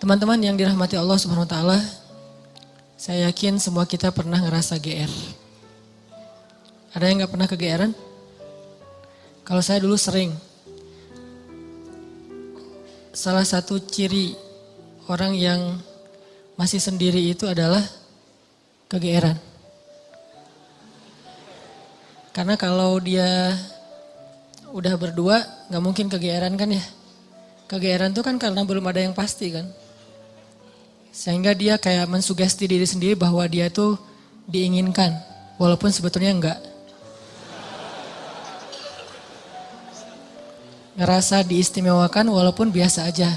Teman-teman yang dirahmati Allah Subhanahu wa taala, saya yakin semua kita pernah ngerasa GR. Ada yang gak pernah kegeeran? Kalau saya dulu sering. Salah satu ciri orang yang masih sendiri itu adalah kegeeran. Karena kalau dia udah berdua gak mungkin kegeeran kan ya. Kegeeran itu kan karena belum ada yang pasti kan. Sehingga dia kayak mensugesti diri sendiri bahwa dia tuh diinginkan. Walaupun sebetulnya enggak. Ngerasa diistimewakan walaupun biasa aja.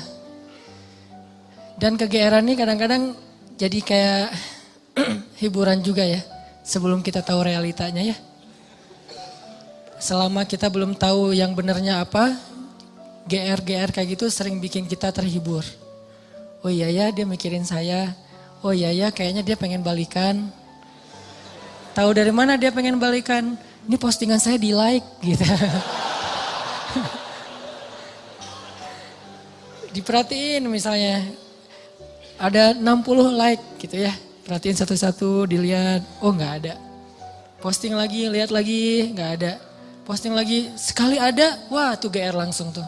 Dan kegeeran ini kadang-kadang jadi kayak hiburan juga ya. Sebelum kita tahu realitanya ya. Selama kita belum tahu yang benarnya apa, GR kayak gitu sering bikin kita terhibur. Oh iya ya dia mikirin saya, oh iya ya kayaknya dia pengen balikan. Tahu dari mana dia pengen balikan? Ini postingan saya di like gitu. Diperhatiin misalnya, ada 60 like gitu ya. Perhatiin satu-satu, dilihat, oh gak ada. Posting lagi, lihat lagi, gak ada. Posting lagi, sekali ada, wah tuh GR langsung tuh.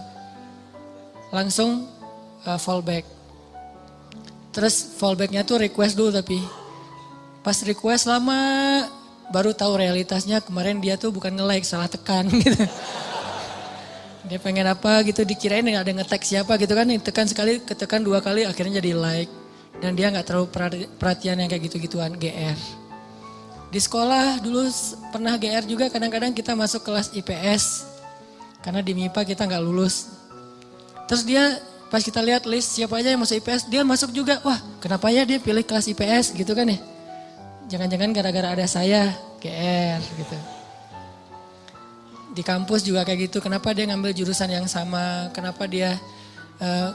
Langsung fallback. Terus fallbacknya tuh request dulu tapi. Pas request lama, baru tahu realitasnya kemarin dia tuh bukan nge-like, salah tekan gitu. Dia pengen apa gitu, dikirain gak ada nge-tag siapa gitu kan. Tekan sekali, ketekan 2 kali, akhirnya jadi like. Dan dia gak terlalu perhatian yang kayak gitu-gituan, GR. Di sekolah dulu pernah GR juga, kadang-kadang kita masuk kelas IPS. Karena di MIPA kita gak lulus. Terus dia pas kita lihat list siapa aja yang masuk IPS, dia masuk juga. Wah kenapa ya dia pilih kelas IPS gitu kan ya. Jangan-jangan gara-gara ada saya, GR gitu. Di kampus juga kayak gitu, kenapa dia ngambil jurusan yang sama, kenapa dia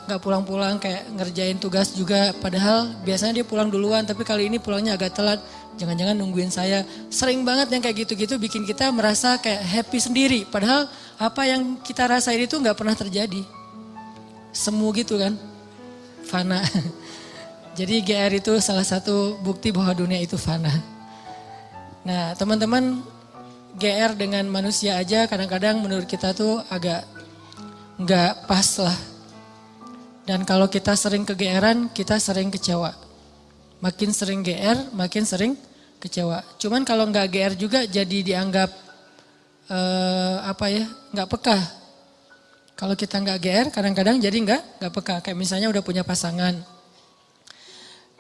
gak pulang-pulang kayak ngerjain tugas juga. Padahal biasanya dia pulang duluan, tapi kali ini pulangnya agak telat. Jangan-jangan nungguin saya. Sering banget yang kayak gitu-gitu bikin kita merasa kayak happy sendiri. Padahal apa yang kita rasain itu gak pernah terjadi. Semu gitu kan, fana. Jadi GR itu salah satu bukti bahwa dunia itu fana. Nah teman-teman, GR dengan manusia aja kadang-kadang menurut kita tuh agak nggak pas lah. Dan kalau kita sering kegeeran, kita sering kecewa. Makin sering GR, makin sering kecewa. Cuman kalau nggak GR juga jadi dianggap nggak peka. Kalau kita nggak GR, kadang-kadang jadi nggak peka. Kayak misalnya udah punya pasangan.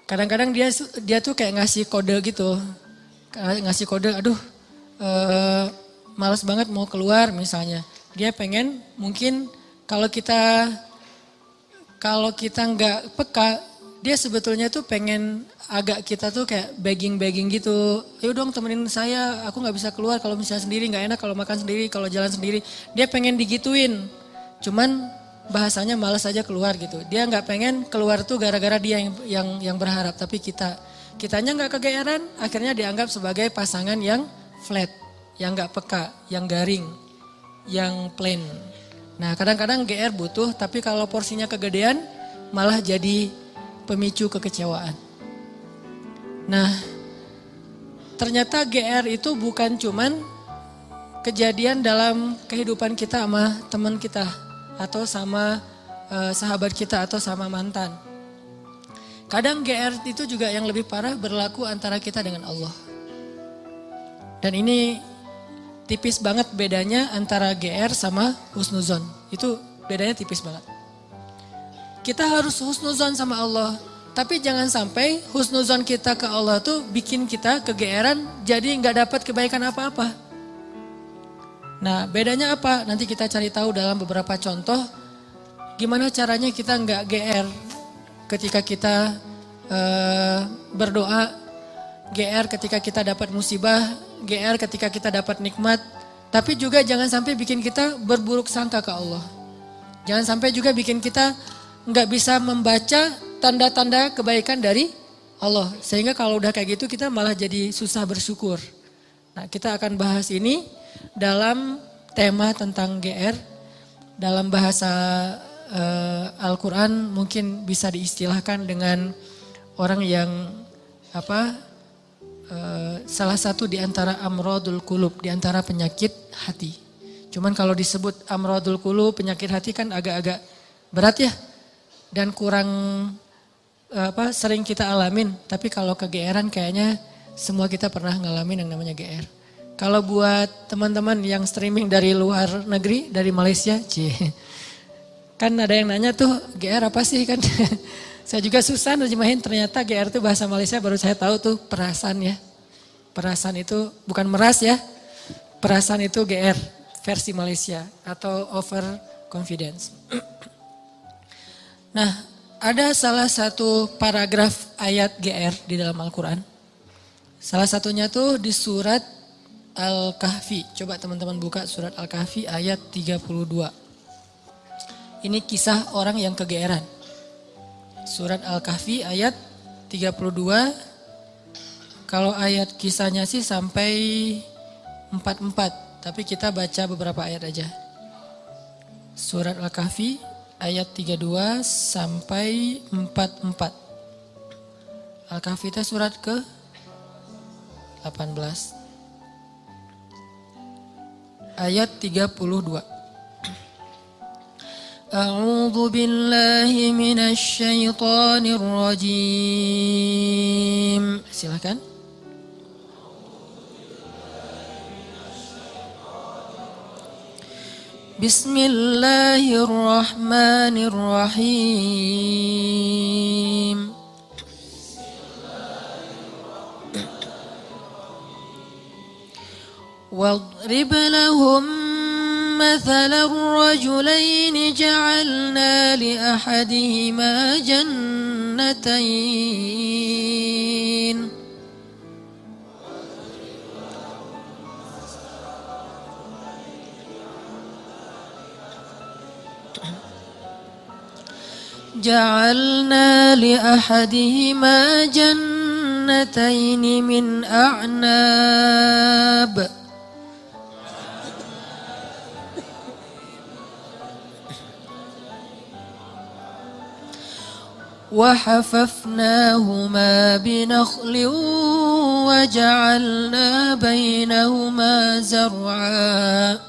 Kadang-kadang dia tuh kayak ngasih kode gitu. Ngasih kode, aduh malas banget mau keluar misalnya. Dia pengen mungkin kalau kita nggak peka, dia sebetulnya tuh pengen agak kita tuh kayak begging gitu. Ayo dong temenin saya, aku nggak bisa keluar kalau misalnya sendiri, nggak enak kalau makan sendiri, kalau jalan sendiri. Dia pengen digituin. Cuman bahasanya malas aja keluar gitu. Dia nggak pengen keluar tuh gara-gara dia yang berharap. Tapi kitanya nggak kegeeran, akhirnya dianggap sebagai pasangan yang flat, yang nggak peka, yang garing, yang plain. Nah kadang-kadang GR butuh, tapi kalau porsinya kegedean malah jadi pemicu kekecewaan. Nah ternyata GR itu bukan cuman kejadian dalam kehidupan kita sama teman kita. Atau sama sahabat kita atau sama mantan. Kadang GR itu juga yang lebih parah berlaku antara kita dengan Allah. Dan ini tipis banget bedanya antara GR sama husnuzon. Itu bedanya tipis banget. Kita harus husnuzon sama Allah. Tapi jangan sampai husnuzon kita ke Allah tuh bikin kita kegeeran jadi gak dapat kebaikan apa-apa. Nah bedanya apa? Nanti kita cari tahu dalam beberapa contoh. Gimana caranya kita nggak GR ketika kita berdoa. GR ketika kita dapat musibah. GR ketika kita dapat nikmat. Tapi juga jangan sampai bikin kita berburuk sangka ke Allah. Jangan sampai juga bikin kita nggak bisa membaca tanda-tanda kebaikan dari Allah. Sehingga kalau udah kayak gitu kita malah jadi susah bersyukur. Nah kita akan bahas ini dalam tema tentang GR dalam bahasa Al-Quran mungkin bisa diistilahkan dengan orang yang salah satu di antara amrodul qulub, di antara penyakit hati. Cuman kalau disebut amrodul qulub, penyakit hati kan agak-agak berat ya. Dan kurang sering kita alamin. Tapi kalau kegeeran kayaknya semua kita pernah ngalamin yang namanya GR. Kalau buat teman-teman yang streaming dari luar negeri, dari Malaysia, kan ada yang nanya tuh GR apa sih kan. Saya juga susah nerjemahin, ternyata GR itu bahasa Malaysia, baru saya tahu tuh perasaan ya. Perasaan itu bukan meras ya, perasaan itu GR versi Malaysia atau over confidence. Nah, ada salah satu paragraf ayat GR di dalam Al-Quran. Salah satunya tuh di surat Al-Kahfi. Coba teman-teman buka surat Al-Kahfi ayat 32. Ini kisah orang yang kegeeran. Surat Al-Kahfi ayat 32. Kalau ayat kisahnya sih sampai 44. Tapi kita baca beberapa ayat aja. Surat Al-Kahfi ayat 32 sampai 44. Al-Kahfi itu surat ke 18. Ayat 32. A'udzu billahi minasy syaithanir rajim. Silakan. Bismillahirrahmanirrahim. واضرب لهم مثل الرجلين جعلنا لأحدهما جنتين من أعناب وحففناهما بنخل وجعلنا بينهما زرعا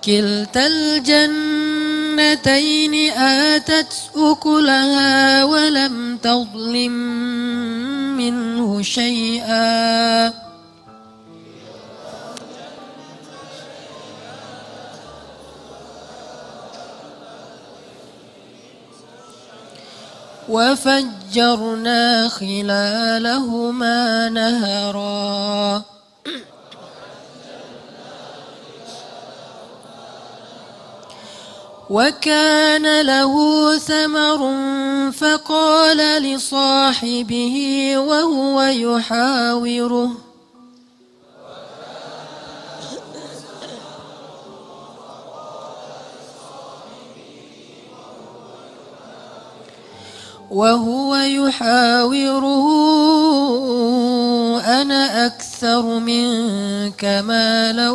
كلتا الجنتين آتت أكلها ولم تظلم منه شيئا وفجرنا خلالهما نهرا وكان له ثمر فقال لصاحبه وهو يحاوره أنا أكثر منك مالا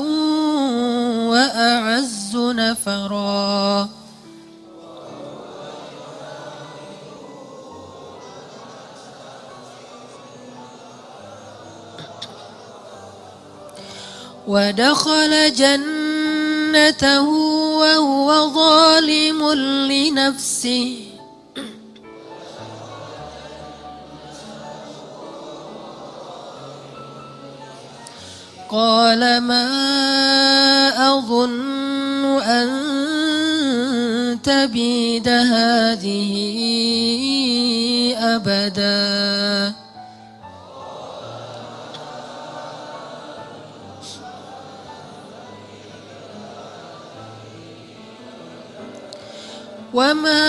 وأعز نفرا ودخل جنته وهو ظالم لنفسه قال ما أظن أن تبيد هذه أبدا وما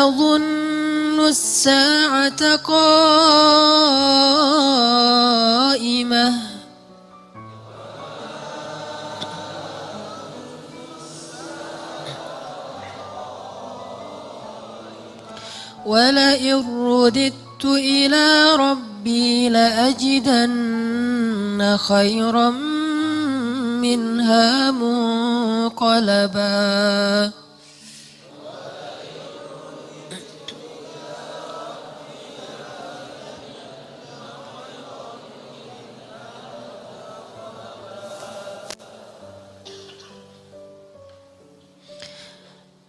أظن الساعة قائمة ولئن رددت رددت إلى ربي لأجدن خيرا منها منقلبا.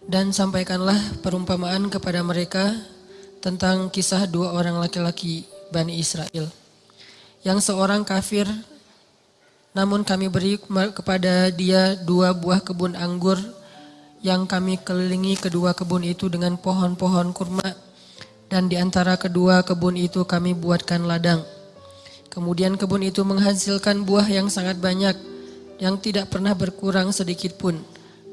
Dan sampaikanlah perumpamaan kepada mereka tentang kisah dua orang laki-laki Bani Israel. Yang seorang kafir, namun kami beri kepada dia 2 buah kebun anggur yang kami kelilingi kedua kebun itu dengan pohon-pohon kurma. Dan di antara kedua kebun itu kami buatkan ladang. Kemudian kebun itu menghasilkan buah yang sangat banyak, yang tidak pernah berkurang sedikit pun.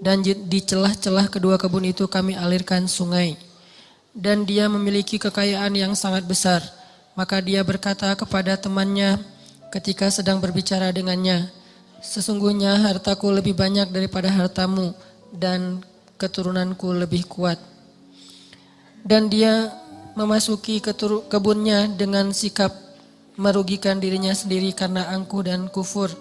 Dan di celah-celah kedua kebun itu kami alirkan sungai. Dan dia memiliki kekayaan yang sangat besar. Maka dia berkata kepada temannya ketika sedang berbicara dengannya, sesungguhnya hartaku lebih banyak daripada hartamu dan keturunanku lebih kuat. Dan dia memasuki kebunnya dengan sikap merugikan dirinya sendiri karena angkuh dan kufur.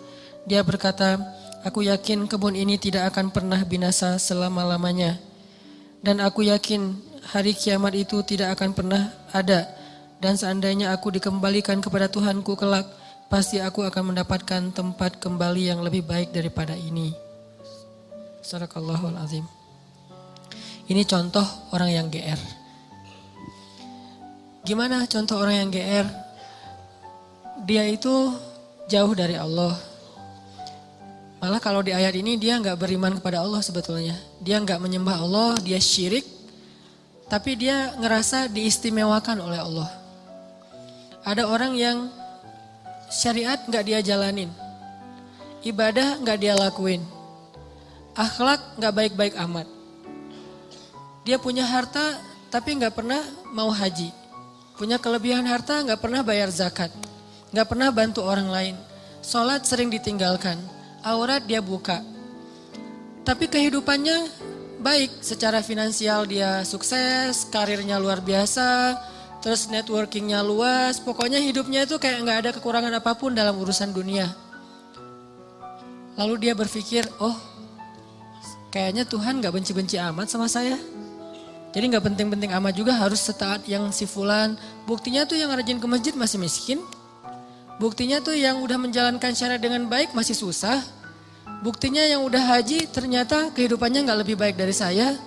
Dia berkata, aku yakin kebun ini tidak akan pernah binasa selama-lamanya. Dan aku yakin hari kiamat itu tidak akan pernah ada. Dan seandainya aku dikembalikan kepada Tuhanku kelak, pasti aku akan mendapatkan tempat kembali yang lebih baik daripada ini. Sadaqallahul azim. Ini contoh orang yang GR. Gimana contoh orang yang GR? Dia itu jauh dari Allah. Malah kalau di ayat ini dia nggak beriman kepada Allah sebetulnya. Dia nggak menyembah Allah, dia syirik. Tapi dia ngerasa diistimewakan oleh Allah. Ada orang yang syariat nggak dia jalanin. Ibadah nggak dia lakuin. Akhlak nggak baik-baik amat. Dia punya harta tapi nggak pernah mau haji. Punya kelebihan harta nggak pernah bayar zakat. Nggak pernah bantu orang lain. Sholat sering ditinggalkan. Aurat dia buka. Tapi kehidupannya baik, secara finansial dia sukses, karirnya luar biasa, terus networkingnya luas, pokoknya hidupnya itu kayak nggak ada kekurangan apapun dalam urusan dunia. Lalu dia berpikir, oh kayaknya Tuhan nggak benci-benci amat sama saya. Jadi nggak penting-penting amat juga harus setaat yang si fulan. Buktinya tuh yang rajin ke masjid masih miskin. Buktinya tuh yang udah menjalankan syariat dengan baik masih susah. Buktinya yang udah haji ternyata kehidupannya gak lebih baik dari saya.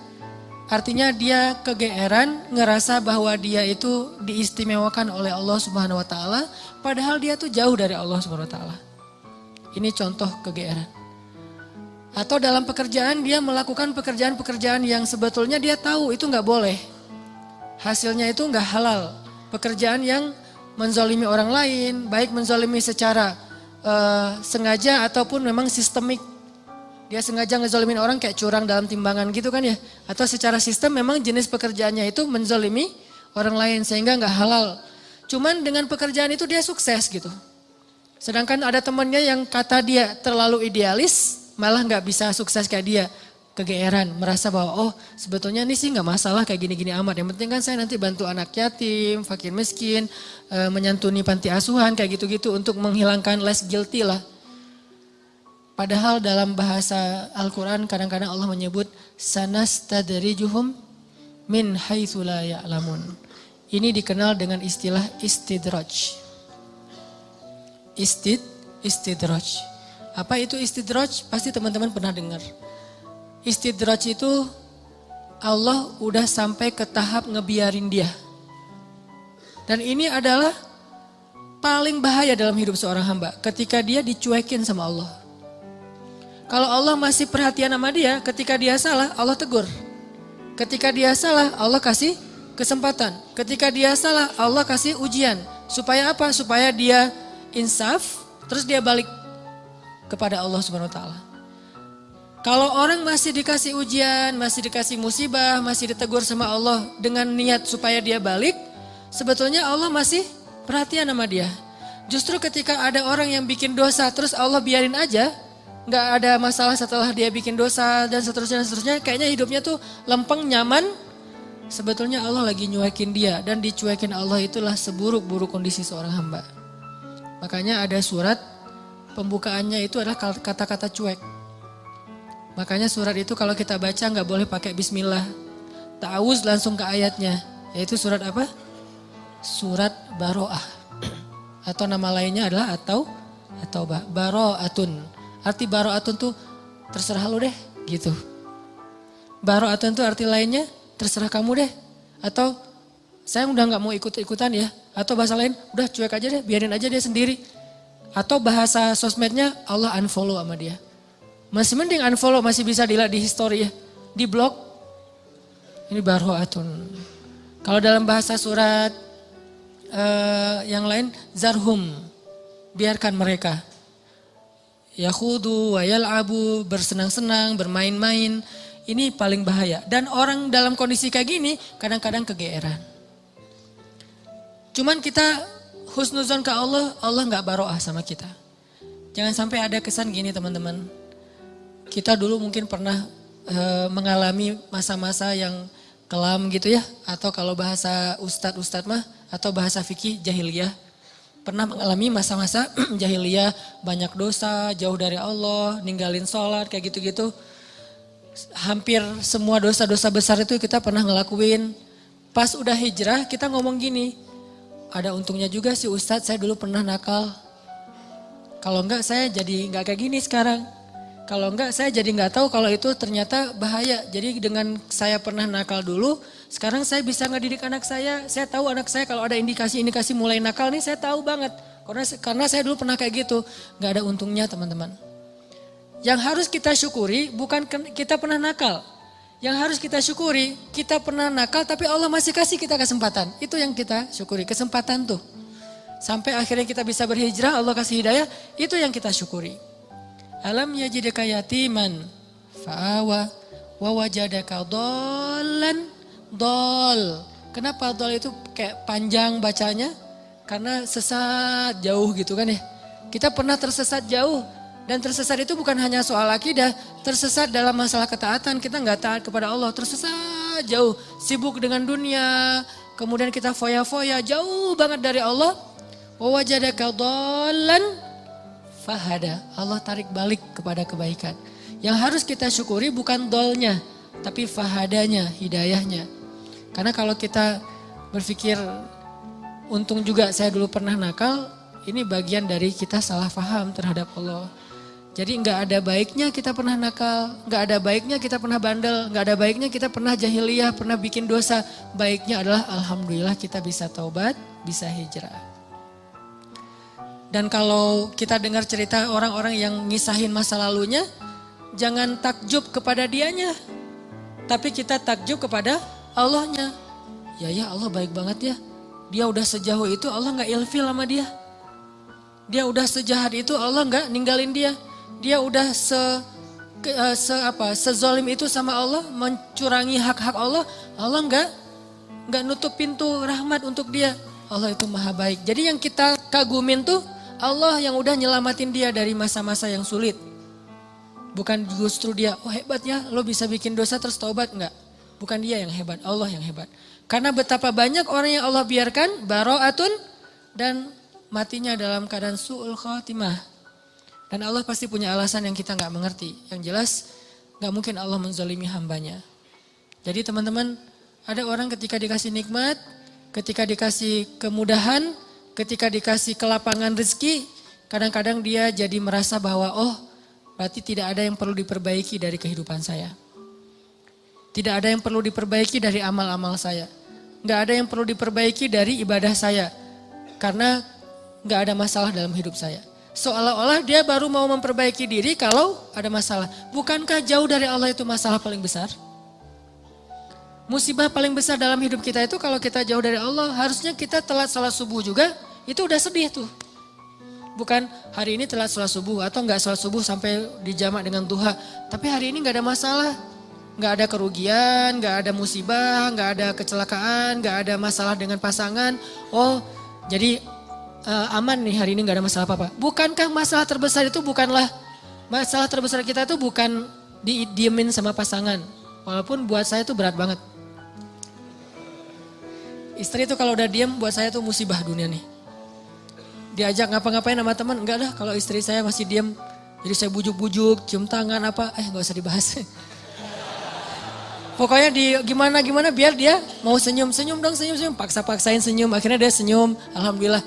Artinya dia kegeeran, ngerasa bahwa dia itu diistimewakan oleh Allah Subhanahu wa taala, padahal dia tuh jauh dari Allah Subhanahu wa taala. Ini contoh kegeeran. Atau dalam pekerjaan dia melakukan pekerjaan-pekerjaan yang sebetulnya dia tahu itu gak boleh. Hasilnya itu gak halal. Pekerjaan yang menzalimi orang lain, baik menzalimi secara sengaja ataupun memang sistemik. Dia sengaja ngezalimin orang kayak curang dalam timbangan gitu kan ya. Atau secara sistem memang jenis pekerjaannya itu menzalimi orang lain sehingga gak halal. Cuman dengan pekerjaan itu dia sukses gitu. Sedangkan ada temannya yang kata dia terlalu idealis, malah gak bisa sukses kayak dia. Kegeeran, merasa bahwa oh sebetulnya ini sih gak masalah kayak gini-gini amat. Yang penting kan saya nanti bantu anak yatim, fakir miskin, menyantuni panti asuhan kayak gitu-gitu untuk menghilangkan less guilty lah. Padahal dalam bahasa Al-Quran kadang-kadang Allah menyebut sanastadrijuhum min haitsu la ya'lamun. Ini dikenal dengan istilah istidraj. Istidraj. Apa itu istidraj? Pasti teman-teman pernah dengar. Istidraj itu Allah udah sampai ke tahap ngebiarin dia. Dan ini adalah paling bahaya dalam hidup seorang hamba. Ketika dia dicuekin sama Allah. Kalau Allah masih perhatian sama dia, ketika dia salah Allah tegur. Ketika dia salah Allah kasih kesempatan. Ketika dia salah Allah kasih ujian. Supaya apa? Supaya dia insaf, terus dia balik kepada Allah Subhanahu wa taala. Kalau orang masih dikasih ujian, masih dikasih musibah, masih ditegur sama Allah dengan niat supaya dia balik, sebetulnya Allah masih perhatian sama dia. Justru ketika ada orang yang bikin dosa terus Allah biarin aja, gak ada masalah setelah dia bikin dosa dan seterusnya, kayaknya hidupnya tuh lempeng, nyaman, sebetulnya Allah lagi nyuekin dia. Dan dicuekin Allah itulah seburuk-buruk kondisi seorang hamba. Makanya ada surat pembukaannya itu adalah kata-kata cuek. Makanya surat itu kalau kita baca nggak boleh pakai bismillah. Ta'awuz langsung ke ayatnya. Yaitu surat apa? Surat Baro'ah. Atau nama lainnya adalah atau Baro'atun. Arti Baro'atun tuh terserah lu deh gitu. Baro'atun tuh arti lainnya terserah kamu deh. Atau saya udah nggak mau ikut-ikutan ya. Atau bahasa lain udah cuek aja deh, biarin aja dia sendiri. Atau bahasa sosmednya Allah unfollow sama dia. Masih mending unfollow, masih bisa dilihat di history ya. Di blog, ini Baro'atun. Kalau dalam bahasa surat yang lain, zarhum, biarkan mereka. Yakhudu wa yal'abu, bersenang-senang, bermain-main. Ini paling bahaya. Dan orang dalam kondisi kayak gini kadang-kadang kegeeran. Cuman kita husnuzon ke Allah, Allah gak baro'ah sama kita. Jangan sampai ada kesan gini teman-teman. Kita dulu mungkin pernah mengalami masa-masa yang kelam gitu ya. Atau kalau bahasa ustadz mah, atau bahasa fikih jahiliyah. Pernah mengalami masa-masa jahiliyah, banyak dosa, jauh dari Allah, ninggalin sholat kayak gitu-gitu. Hampir semua dosa-dosa besar itu kita pernah ngelakuin. Pas udah hijrah kita ngomong gini, ada untungnya juga sih Ustadz, saya dulu pernah nakal. Kalau enggak saya jadi enggak kayak gini sekarang. Kalau enggak saya jadi enggak tahu kalau itu ternyata bahaya. Jadi dengan saya pernah nakal dulu, sekarang saya bisa ngedidik anak saya. Saya tahu anak saya kalau ada indikasi-indikasi mulai nakal nih saya tahu banget. Karena saya dulu pernah kayak gitu. Enggak ada untungnya teman-teman. Yang harus kita syukuri bukan kita pernah nakal. Yang harus kita syukuri kita pernah nakal tapi Allah masih kasih kita kesempatan. Itu yang kita syukuri, kesempatan tuh. Sampai akhirnya kita bisa berhijrah, Allah kasih hidayah, itu yang kita syukuri. Alam yajidaka yatiman fa'awa wa wajadaka dhallan dol. Kenapa dol itu kayak panjang bacanya? Karena sesat jauh gitu kan ya. Kita pernah tersesat jauh. Dan tersesat itu bukan hanya soal akidah, tersesat dalam masalah ketaatan, kita nggak taat kepada Allah, tersesat jauh, sibuk dengan dunia, kemudian kita foya-foya, jauh banget dari Allah. Wa wajadaka dhallan fahada, Allah tarik balik kepada kebaikan. Yang harus kita syukuri bukan dolnya, tapi fahadanya, hidayahnya. Karena kalau kita berpikir, untung juga saya dulu pernah nakal, ini bagian dari kita salah paham terhadap Allah. Jadi nggak ada baiknya kita pernah nakal, nggak ada baiknya kita pernah bandel, nggak ada baiknya kita pernah jahiliyah, pernah bikin dosa. Baiknya adalah alhamdulillah kita bisa taubat, bisa hijrah. Dan kalau kita dengar cerita orang-orang yang ngisahin masa lalunya, jangan takjub kepada dianya, tapi kita takjub kepada Allahnya. Ya Allah baik banget ya, dia udah sejauh itu Allah nggak ilfil sama dia. Dia udah sejahat itu Allah nggak ninggalin dia. Dia udah sezolim itu sama Allah, mencurangi hak-hak Allah. Allah nggak nutup pintu rahmat untuk dia. Allah itu maha baik. Jadi yang kita kagumin tuh Allah yang udah nyelamatin dia dari masa-masa yang sulit. Bukan justru dia, oh hebat ya lo bisa bikin dosa terus taubat, enggak. Bukan dia yang hebat, Allah yang hebat. Karena betapa banyak orang yang Allah biarkan baro'atun dan matinya dalam keadaan su'ul khatimah. Dan Allah pasti punya alasan yang kita gak mengerti. Yang jelas gak mungkin Allah menzalimi hambanya. Jadi teman-teman, ada orang ketika dikasih nikmat, ketika dikasih kemudahan, ketika dikasih kelapangan rezeki, kadang-kadang dia jadi merasa bahwa oh berarti tidak ada yang perlu diperbaiki dari kehidupan saya. Tidak ada yang perlu diperbaiki dari amal-amal saya. Gak ada yang perlu diperbaiki dari ibadah saya. Karena gak ada masalah dalam hidup saya. Seolah-olah dia baru mau memperbaiki diri kalau ada masalah. Bukankah jauh dari Allah itu masalah paling besar? Musibah paling besar dalam hidup kita itu kalau kita jauh dari Allah. Harusnya kita telat salat subuh juga, itu udah sedih tuh. Bukan hari ini telat salat subuh atau enggak salat subuh sampai dijamak dengan duha. Tapi hari ini enggak ada masalah. Enggak ada kerugian, enggak ada musibah, enggak ada kecelakaan, enggak ada masalah dengan pasangan. Oh jadi aman nih hari ini gak ada masalah apa-apa. Bukankah masalah terbesar itu bukanlah, masalah terbesar kita itu bukan didiemin sama pasangan. Walaupun buat saya itu berat banget. Istri itu kalau udah diem buat saya tuh musibah dunia nih. Diajak ngapa-ngapain sama teman, enggak dah kalau istri saya masih diem. Jadi saya bujuk-bujuk, cium tangan apa, nggak usah dibahas. Pokoknya gimana biar dia mau senyum dong senyum, paksa-paksain senyum, akhirnya dia senyum, alhamdulillah.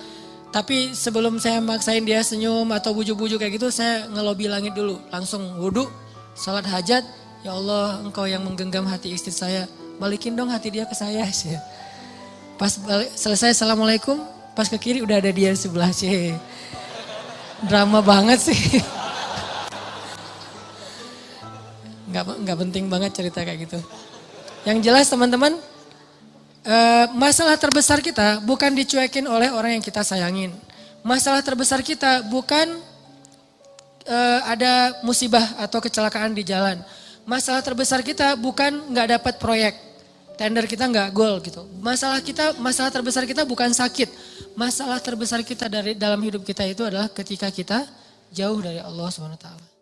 Tapi sebelum saya maksain dia senyum atau bujuk-bujuk kayak gitu, saya ngelobi langit dulu, langsung wudhu, salat hajat, ya Allah engkau yang menggenggam hati istri saya, balikin dong hati dia ke saya. Pas selesai assalamualaikum, pas ke kiri udah ada dia sebelah sih. Drama banget sih. Nggak penting banget cerita kayak gitu. Yang jelas teman-teman, masalah terbesar kita bukan dicuekin oleh orang yang kita sayangin. Masalah terbesar kita bukan ada musibah atau kecelakaan di jalan. Masalah terbesar kita bukan nggak dapat proyek. Tender kita nggak goal gitu. Masalah terbesar kita bukan sakit. Masalah terbesar kita dalam hidup kita itu adalah ketika kita jauh dari Allah SWT.